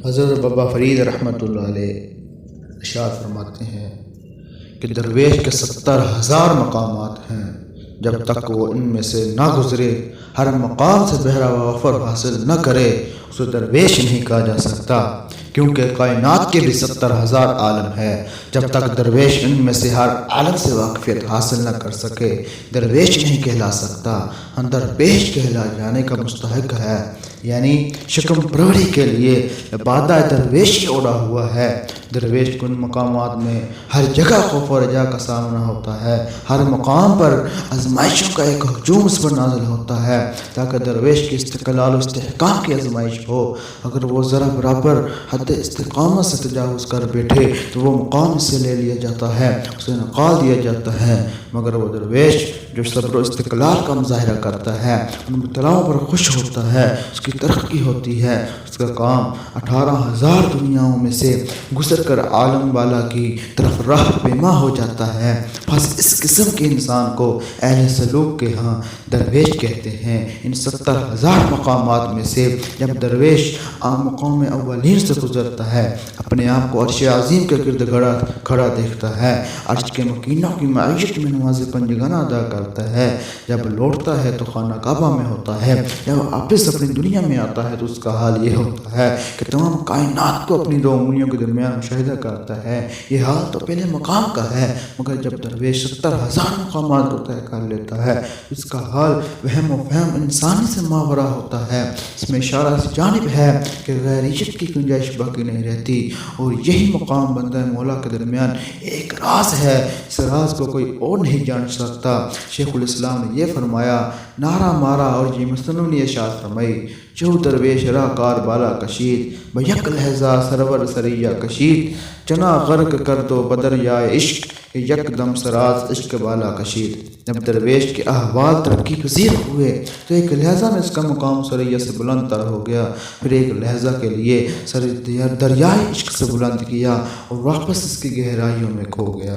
حضرت بابا فرید رحمۃ اللہ علیہ ارشاد فرماتے ہیں کہ درویش کے 70,000 مقامات ہیں، جب تک وہ ان میں سے نہ گزرے، ہر مقام سے بہرا و وفر حاصل نہ کرے، اسے درویش نہیں کہا جا سکتا، کیونکہ کائنات کے بھی 70,000 عالم ہے۔ جب تک درویش ان میں سے ہر عالم سے واقفیت حاصل نہ کر سکے، درویش نہیں کہلا سکتا، درویش کہلا جانے کا مستحق ہے، یعنی شکم پروری کے لیے بادہ درویشی اوڑا ہوا ہے۔ درویش کو ان مقامات میں ہر جگہ خوف و رجا کا سامنا ہوتا ہے، ہر مقام پر آزمائشوں کا ایک ہجوم اس پر نازل ہوتا ہے، تاکہ درویش کی استقلال و استحکام کی آزمائش ہو۔ اگر وہ ذرا برابر حد استقامت سے تجاوز کر بیٹھے تو وہ مقام سے لے لیا جاتا ہے، اسے نکال دیا جاتا ہے، مگر وہ درویش جو صبر و استقلال کا مظاہرہ کرتا ہے، ان مبتلاؤں پر خوش ہوتا ہے، اس کی ترقی ہوتی ہے، اس کا کام 18,000 دنیاؤں میں سے گزر کر عالم والا کی طرف راہ پیما ہو جاتا ہے۔ بس اس قسم کے انسان کو اہل سلوک کے ہاں درویش کہتے ہیں۔ ان 70,000 مقامات میں سے جب درویش مقام اولین سے گزرتا ہے، اپنے آپ کو عرش عظیم کے گرد کھڑا دیکھتا ہے، عرش کے مکینوں کی معیشت میں نماز پنجگانہ ادا کرتا ہے، جب لوٹتا ہے تو خانہ کعبہ میں ہوتا ہے، جب واپس اپنی دنیا میں آتا ہے تو اس کا حال یہ ہوتا ہے کہ تمام کائنات کو اپنی دو انگلیوں کے درمیان مشاہدہ کرتا ہے۔ یہ حال تو پہلے مقام کا ہے، مگر جب درویش 70,000 مقامات کو طے کر لیتا ہے، اس کا حال وہم و فہم انسانی سے ماورا ہوتا ہے۔ اس میں اشارہ اس جانب ہے کہ غیریت کی گنجائش باقی نہیں رہتی، اور یہی مقام بندہ مولا کے درمیان ایک راز ہے، اس راز کو کوئی اور نہیں جان سکتا۔ شیخ الاسلام نے یہ فرمایا، نعرہ مارا اور یہ مصنف نے ارشاد فرمائی، جو درویش راہ کار بالا کشید، بیک لہجہ سرور سریہ کشید، چنا غرق کر دو بدریا عشق، یک دم سراز عشق بالا کشید۔ جب درویش کے احوال ترقی پذیر ہوئے تو ایک لہجہ میں اس کا مقام سریہ سے بلند تر ہو گیا، پھر ایک لہجہ کے لیے دریائے عشق سے بلند کیا اور واپس اس کی گہرائیوں میں کھو گیا۔